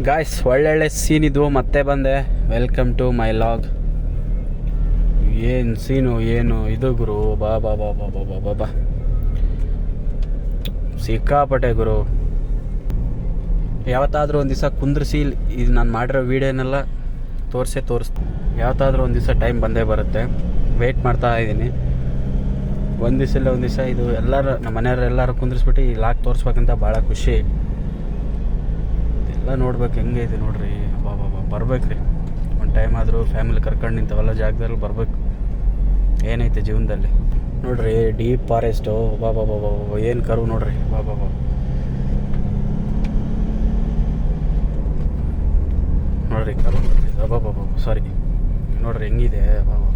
Guys ಒಳ್ಳೊಳ್ಳೆ scene ಇದ್ವು, ಮತ್ತೆ ಬಂದೆ. Welcome to my vlog. ಏನು ಸೀನು, ಏನು ಇದು ಗುರು, ಬಾ ಬಾ ಬಾ ಬಾ ಬಾ ಬಾ ಬಾ ಬಾ ಸಿಕ್ಕಾಪಟ್ಟೆ ಗುರು. ಯಾವತ್ತಾದರೂ ಒಂದು ದಿವಸ ಕುಂದ್ರಿಸಿ ಇದು ನಾನು ಮಾಡಿರೋ ವೀಡಿಯೋನೆಲ್ಲ ತೋರಿಸ್ತೀನಿ. ಯಾವತ್ತಾದರೂ ಒಂದು ದಿವಸ ಟೈಮ್ ಬಂದೇ ಬರುತ್ತೆ. ವೆಯ್ಟ್ ಮಾಡ್ತಾ ಇದ್ದೀನಿ. ಒಂದು ದಿವಸ ಇದು ಎಲ್ಲರೂ ನಮ್ಮ ಮನೆಯವ್ರು ಎಲ್ಲರೂ ಕುಂದ್ರಿಸ್ಬಿಟ್ಟು ಈ ಲಾಗ್ ತೋರಿಸ್ಬೇಕಂತ ಭಾಳ ಖುಷಿ. ಎಲ್ಲ ನೋಡ್ಬೇಕು ಹೆಂಗೈತೆ ನೋಡ್ರಿ. ಬಾಬಾ ಬರ್ಬೇಕು ರೀ, ಒಂದು ಟೈಮ್ ಆದರೂ ಫ್ಯಾಮಿಲಿ ಕರ್ಕೊಂಡು ನಿಂತವೆಲ್ಲ ಜಾಗದಲ್ಲಿ ಬರ್ಬೇಕು. ಏನೈತೆ ಜೀವನದಲ್ಲಿ ನೋಡ್ರಿ. ಡೀಪ್ ಫಾರೆಸ್ಟು, ಬಾಬಾ ಬಾಬಾ ಏನು ಕರು ನೋಡ್ರಿ. ಬಾಬಾ ನೋಡ್ರಿ ಕರು ನೋಡ್ರಿ. ಬಾಬಾ ಬಾಬಾ ಸಾರಿ ನೋಡ್ರಿ ಹೆಂಗಿದೆ ಬಾಬಾ.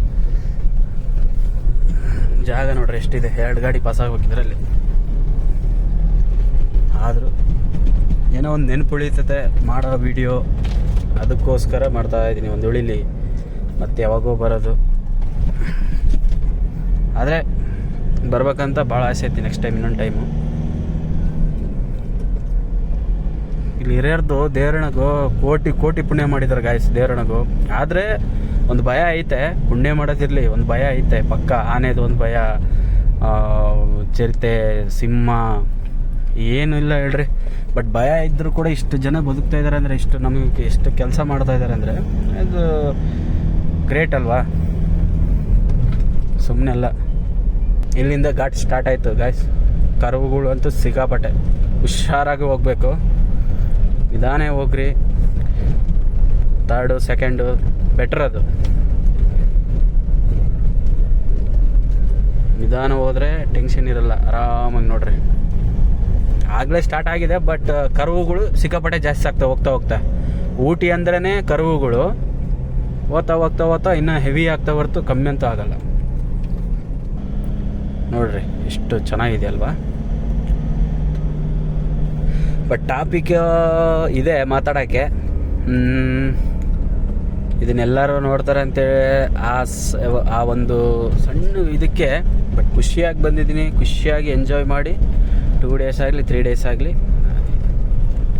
ಜಾಗ ನೋಡ್ರಿ ಎಷ್ಟಿದೆ. 2 ಗಾಡಿ ಪಾಸ್ ಆಗ್ಬೇಕು ಇದರಲ್ಲಿ. ಆದರೂ ಏನೋ ಒಂದು ನೆನಪು ಉಳಿತತೆ ಮಾಡೋ ವಿಡಿಯೋ, ಅದಕ್ಕೋಸ್ಕರ ಮಾಡ್ತಾಯಿದ್ದೀನಿ. ಒಂದು ಉಳಿಲಿ ಮತ್ತೆ ಯಾವಾಗೋ ಬರೋದು. ಆದರೆ ಬರ್ಬೇಕಂತ ಭಾಳ ಆಸೆ ಐತಿ. ನೆಕ್ಸ್ಟ್ ಟೈಮ್ ಇನ್ನೊಂದು ಟೈಮು ಇಲ್ಲಿ ಹಿರಿಯರ್ದು ದೇವರಣಗೂ ಕೋಟಿ ಪುಣ್ಯ ಮಾಡಿದ್ದಾರೆ ಗಾಯ್ಸ್ ದೇವರಣಗೂ. ಆದರೆ ಒಂದು ಭಯ ಐತೆ, ಪುಣ್ಯ ಮಾಡೋದಿರಲಿ, ಒಂದು ಭಯ ಐತೆ ಪಕ್ಕ. ಆನೆದು ಒಂದು ಭಯ, ಚಿರತೆ, ಸಿಂಹ ಏನೂ ಇಲ್ಲ ಹೇಳ್ರಿ. ಬಟ್ ಭಯ ಇದ್ದರೂ ಕೂಡ ಇಷ್ಟು ಜನ ಬದುಕ್ತಾ ಇದ್ದಾರೆ ಅಂದರೆ, ಇಷ್ಟು ನಮಗೆ ಎಷ್ಟು ಕೆಲಸ ಮಾಡ್ತಾ ಇದ್ದಾರೆ ಅಂದರೆ ಅದು ಗ್ರೇಟ್ ಅಲ್ವಾ? ಸುಮ್ಮನೆ ಅಲ್ಲ. ಇಲ್ಲಿಂದ ಘಾಟ್ ಸ್ಟಾರ್ಟ್ ಆಯಿತು ಗಾಯ್ಸ್. ಕರುವುಗಳು ಅಂತೂ ಸಿಕ್ಕಾಪಟ್ಟೆ. ಹುಷಾರಾಗಿ ಹೋಗಬೇಕು, ನಿಧಾನೇ ಹೋಗ್ರಿ. 3rd 2nd ಬೆಟ್ರ್ ಅದು. ನಿಧಾನ ಹೋದರೆ ಟೆನ್ಷನ್ ಇರಲ್ಲ, ಆರಾಮಾಗಿ ನೋಡ್ರಿ. ಆಗಲೇ ಸ್ಟಾರ್ಟ್ ಆಗಿದೆ, ಬಟ್ ಕರುವುಗಳು ಸಿಕ್ಕಾಪಟ್ಟೆ ಜಾಸ್ತಿ ಆಗ್ತಾ ಹೋಗ್ತಾ. ಊಟಿ ಅಂದ್ರೇ ಕರುವುಗಳು ಹೋಗ್ತಾ ಇನ್ನೂ ಹೆವಿ ಆಗ್ತಾ ಹೊರತು ಕಮ್ಮಿ ಅಂತೂ ಆಗಲ್ಲ. ನೋಡ್ರಿ ಎಷ್ಟು ಚೆನ್ನಾಗಿದೆ ಅಲ್ವಾ? ಬಟ್ ಟಾಪಿಕ್ ಇದೆ ಮಾತಾಡೋಕ್ಕೆ. ಇದನ್ನೆಲ್ಲರೂ ನೋಡ್ತಾರೆ ಅಂತೇಳಿ ಆ ಒಂದು ಸಣ್ಣ ಇದಕ್ಕೆ ಬಟ್ ಖುಷಿಯಾಗಿ ಬಂದಿದ್ದೀನಿ. ಖುಷಿಯಾಗಿ ಎಂಜಾಯ್ ಮಾಡಿ 2 ಡೇಸ್ ಆಗಲಿ 3 ಡೇಸ್ ಆಗಲಿ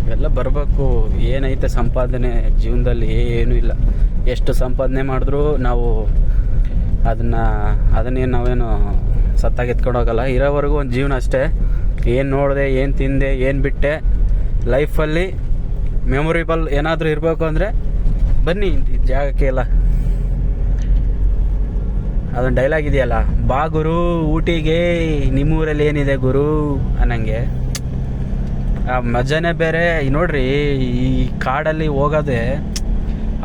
ಇವೆಲ್ಲ ಬರಬೇಕು. ಏನೈತೆ ಸಂಪಾದನೆ ಜೀವನದಲ್ಲಿ? ಏನೂ ಇಲ್ಲ. ಎಷ್ಟು ಸಂಪಾದನೆ ಮಾಡಿದ್ರೂ ನಾವು ಅದನ್ನೇನು ನಾವೇನು ಸತ್ತಾಗಿ ಎತ್ಕೊಂಡೋಗಲ್ಲ. ಇರೋವರೆಗೂ ಒಂದು ಜೀವನ ಅಷ್ಟೇ. ಏನು ನೋಡಿದೆ, ಏನು ತಿಂದೆ, ಏನು ಬಿಟ್ಟೆ, ಲೈಫಲ್ಲಿ ಮೆಮೊರೇಬಲ್ ಏನಾದರೂ ಇರಬೇಕು ಅಂದರೆ ಬನ್ನಿ ಜಾಗಕ್ಕೆ ಎಲ್ಲ. ಅದೊಂದು ಡೈಲಾಗ್ ಇದೆಯಲ್ಲ, ಬಾ ಗುರು ಊಟಿಗೆ, ನಿಮ್ಮೂರಲ್ಲಿ ಏನಿದೆ ಗುರು ಅನ್ನಂಗೆ. ಆ ಮಜಾನೇ ಬೇರೆ ನೋಡ್ರಿ. ಈ ಕಾಡಲ್ಲಿ ಹೋಗೋದೇ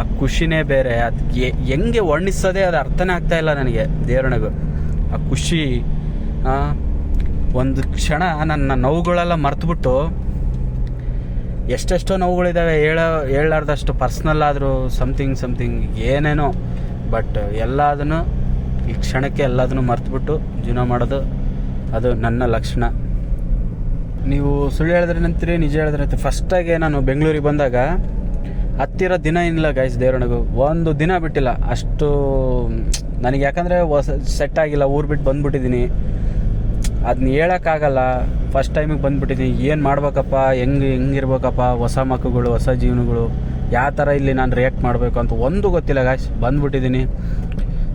ಆ ಖುಷಿನೇ ಬೇರೆ. ಅದು ಹೆಂಗೆ ವರ್ಣಿಸೋದೇ ಅದು ಅರ್ಥನೇ ಆಗ್ತಾ ಇಲ್ಲ ನನಗೆ. ದೇವರಣಗೂ ಆ ಖುಷಿ, ಒಂದು ಕ್ಷಣ ನನ್ನ ನೋವುಗಳೆಲ್ಲ ಮರ್ತುಬಿಟ್ಟು, ಎಷ್ಟೆಷ್ಟೋ ನೋವುಗಳಿದ್ದಾವೆ ಹೇಳಲಾರ್ದಷ್ಟು ಪರ್ಸ್ನಲ್ ಆದರೂ ಸಮಥಿಂಗ್ ಏನೇನೋ, ಬಟ್ ಎಲ್ಲದನ್ನು ಈ ಕ್ಷಣಕ್ಕೆ ಎಲ್ಲದನ್ನು ಮರ್ತುಬಿಟ್ಟು ಜೀವನ ಮಾಡೋದು ಅದು ನನ್ನ ಲಕ್ಷಣ. ನೀವು ಸುಳ್ಳು ಹೇಳಿದ್ರೆ ನಂತೀರಿ, ನಿಜ ಹೇಳಿದ್ರೆ. ಫಸ್ಟಾಗೆ ನಾನು ಬೆಂಗಳೂರಿಗೆ ಬಂದಾಗ ಹತ್ತಿರೋ ದಿನ ಏನಿಲ್ಲ ಗಾಯ್ಸ್ ದೇವರಣಗೂ. ಒಂದು ದಿನ ಬಿಟ್ಟಿಲ್ಲ ಅಷ್ಟು ನನಗೆ. ಯಾಕಂದರೆ ಸೆಟ್ ಆಗಿಲ್ಲ, ಊರು ಬಿಟ್ಟು ಬಂದುಬಿಟ್ಟಿದ್ದೀನಿ. ಅದನ್ನ ಹೇಳೋಕ್ಕಾಗಲ್ಲ. ಫಸ್ಟ್ ಟೈಮಿಗೆ ಬಂದುಬಿಟ್ಟಿದ್ದೀನಿ. ಏನು ಮಾಡ್ಬೇಕಪ್ಪ, ಹೆಂಗಿರ್ಬೇಕಪ್ಪ, ಹೊಸ ಮಕ್ಕಳುಗಳು, ಹೊಸ ಜೀವನಗಳು, ಯಾವ ಥರ ಇಲ್ಲಿ ನಾನು ರಿಯಾಕ್ಟ್ ಮಾಡಬೇಕು ಅಂತ ಒಂದು ಗೊತ್ತಿಲ್ಲ ಗಾಯ್ಸ್. ಬಂದುಬಿಟ್ಟಿದ್ದೀನಿ.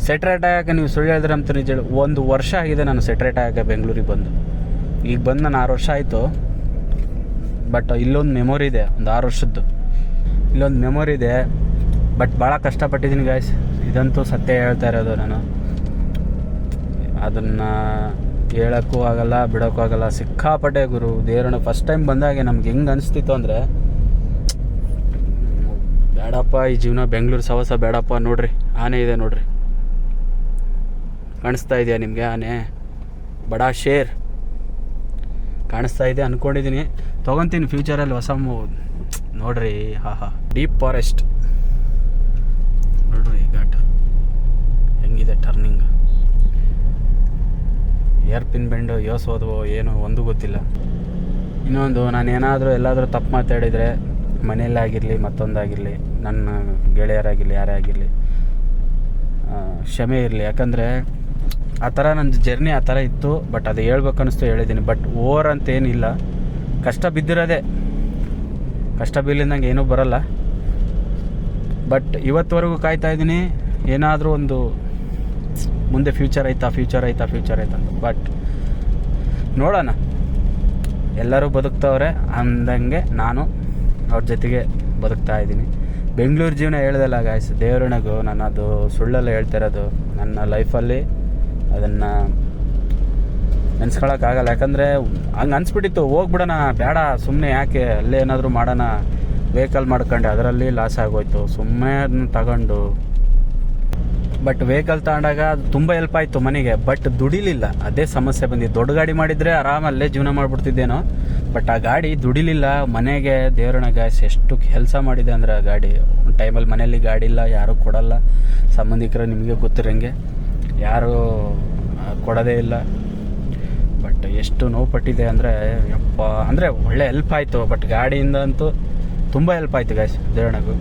ಸೆಟ್ರೇಟ್ ಆಗೋಕೆ ನೀವು ಸುಳ್ಳು ಹೇಳಿದ್ರೆ ಅಂತ ನಿಜ. 1 ವರ್ಷ ಆಗಿದೆ ನಾನು ಸೆಟ್ರೇಟ್ ಆಗೋಕ್ಕೆ ಬೆಂಗಳೂರಿಗೆ ಬಂದು. ಈಗ ಬಂದು ನಾನು 6 ವರ್ಷ ಆಯಿತು. ಬಟ್ ಇಲ್ಲೊಂದು ಮೆಮೊರಿ ಇದೆ, ಒಂದು 6 ವರ್ಷದ್ದು ಇಲ್ಲೊಂದು ಮೆಮೊರಿ ಇದೆ. ಬಟ್ ಭಾಳ ಕಷ್ಟಪಟ್ಟಿದ್ದೀನಿ ಗಾಯ್ಸ್. ಇದಂತೂ ಸತ್ಯ ಹೇಳ್ತಾ ಇರೋದು ನಾನು. ಅದನ್ನು ಹೇಳೋಕ್ಕೂ ಆಗಲ್ಲ, ಬಿಡೋಕ್ಕೂ ಆಗಲ್ಲ. ಸಿಕ್ಕಾಪಟ್ಟೆ ಗುರು ದೇವರನ್ನ. ಫಸ್ಟ್ ಟೈಮ್ ಬಂದಾಗೆ ನಮ್ಗೆ ಹೆಂಗೆ ಅನಿಸ್ತಿತ್ತು ಅಂದರೆ, ಬೇಡಪ್ಪ ಈ ಜೀವನ, ಬೆಂಗಳೂರು ಸವಸ ಬೇಡಪ್ಪ. ನೋಡ್ರಿ ಆನೆ ಇದೆ ನೋಡ್ರಿ, ಕಾಣಿಸ್ತಾ ಇದೆಯಾ ನಿಮಗೆ? ಆನೆ ಬಡಾ ಶೇರ್ ಕಾಣಿಸ್ತಾ ಇದೆ ಅಂದ್ಕೊಂಡಿದ್ದೀನಿ. ತೊಗೊತೀನಿ ಫ್ಯೂಚರಲ್ಲಿ ಹೊಸ ನೋಡ್ರಿ. ಡೀಪ್ ಫಾರೆಸ್ಟ್ ನೋಡ್ರಿ. ಘಾಟ್ ಹೆಂಗಿದೆ, ಟರ್ನಿಂಗ್, ಏರ್ ಪಿನ್ ಬೆಂಡು ಯೋಸೋದ್ವೋ ಏನೋ ಒಂದು ಗೊತ್ತಿಲ್ಲ. ಇನ್ನೊಂದು, ನಾನು ಏನಾದರೂ ಎಲ್ಲಾದರೂ ತಪ್ಪು ಮಾತಾಡಿದರೆ, ಮನೆಯಲ್ಲಾಗಿರಲಿ ಮತ್ತೊಂದಾಗಿರಲಿ, ನನ್ನ ಗೆಳೆಯರಾಗಿರಲಿ ಯಾರೇ ಆಗಿರಲಿ, ಕ್ಷಮೆ ಇರಲಿ. ಯಾಕಂದರೆ ಆ ಥರ ನನ್ನ ಜರ್ನಿ ಆ ಥರ ಇತ್ತು. ಬಟ್ ಅದು ಹೇಳ್ಬೇಕು ಅನ್ನಿಸ್ತು ಹೇಳಿದ್ದೀನಿ. ಬಟ್ ಓವರ್ ಅಂತೇನಿಲ್ಲ, ಕಷ್ಟ ಬಿದ್ದಿರೋದೇ. ಕಷ್ಟ ಬೀಳಿದಂಗೆ ಏನೂ ಬರಲ್ಲ. ಬಟ್ ಇವತ್ತುವರೆಗೂ ಕಾಯ್ತಾ ಇದ್ದೀನಿ, ಏನಾದರೂ ಒಂದು ಮುಂದೆ ಫ್ಯೂಚರ್ ಐತಾ ಅಂತ. ಬಟ್ ನೋಡೋಣ, ಎಲ್ಲರೂ ಬದುಕ್ತವ್ರೆ ಅಂದಂಗೆ ನಾನು ಅವ್ರ ಜೊತೆಗೆ ಬದುಕ್ತಾ ಇದ್ದೀನಿ. ಬೆಂಗಳೂರು ಜೀವನ ಹೇಳ್ದಲ್ಲ ಗಾಯ್ಸ್, ದೇವರಣೆಗೂ ನಾನು ಅದು ಸುಳ್ಳೆಲ್ಲ ಹೇಳ್ತಿರೋದು. ನನ್ನ ಲೈಫಲ್ಲಿ ಅದನ್ನು ನೆನೆಸ್ಕೊಳಕ್ಕಾಗಲ್ಲ. ಯಾಕಂದರೆ ಹಂಗೆ ಅನಿಸ್ಬಿಟ್ಟಿತ್ತು, ಹೋಗ್ಬಿಡೋಣ ಬೇಡ, ಸುಮ್ಮನೆ ಯಾಕೆ ಅಲ್ಲೇ ಏನಾದರೂ ಮಾಡೋಣ. ವೆಹಿಕಲ್ ಮಾಡ್ಕೊಂಡೆ, ಅದರಲ್ಲಿ ಲಾಸ್ ಆಗೋಯ್ತು. ಸುಮ್ಮನೆ ಅದನ್ನ ತಗೊಂಡು, ಬಟ್ ವೆಹಿಕಲ್ ತಗೊಂಡಾಗ ಅದು ತುಂಬ ಹೆಲ್ಪ್ ಆಯಿತು ಮನೆಗೆ. ಬಟ್ ದುಡಿಲಿಲ್ಲ, ಅದೇ ಸಮಸ್ಯೆ ಬಂದಿದ್ದು. ದೊಡ್ಡ ಗಾಡಿ ಮಾಡಿದರೆ ಆರಾಮಲ್ಲೇ ಜೀವನ ಮಾಡಿಬಿಡ್ತಿದ್ದೇನೋ. ಬಟ್ ಆ ಗಾಡಿ ದುಡಿಲಿಲ್ಲ ಮನೆಗೆ. ದೇವರಣ ಗಾಯ್ಸ್ ಎಷ್ಟು ಕೆಲಸ ಮಾಡಿದೆ ಅಂದರೆ ಆ ಗಾಡಿ. ಒಂದು ಟೈಮಲ್ಲಿ ಮನೆಯಲ್ಲಿ ಗಾಡಿ ಇಲ್ಲ, ಯಾರೂ ಕೊಡಲ್ಲ. ಸಂಬಂಧಿಕರು ನಿಮಗೆ ಗೊತ್ತಿರಂಗೆ ಯಾರೂ ಕೊಡೋದೇ ಇಲ್ಲ. ಬಟ್ ಎಷ್ಟು ನೋವು ಪಟ್ಟಿದೆ ಅಂದರೆ ಯಪ್ಪ, ಅಂದರೆ ಒಳ್ಳೆ ಹೆಲ್ಪ್ ಆಯಿತು. ಬಟ್ ಗಾಡಿಯಿಂದ ಅಂತೂ ತುಂಬ ಹೆಲ್ಪ್ ಆಯಿತು ಗಾಯ್ಸ್ ದೇವರಣಗೂ.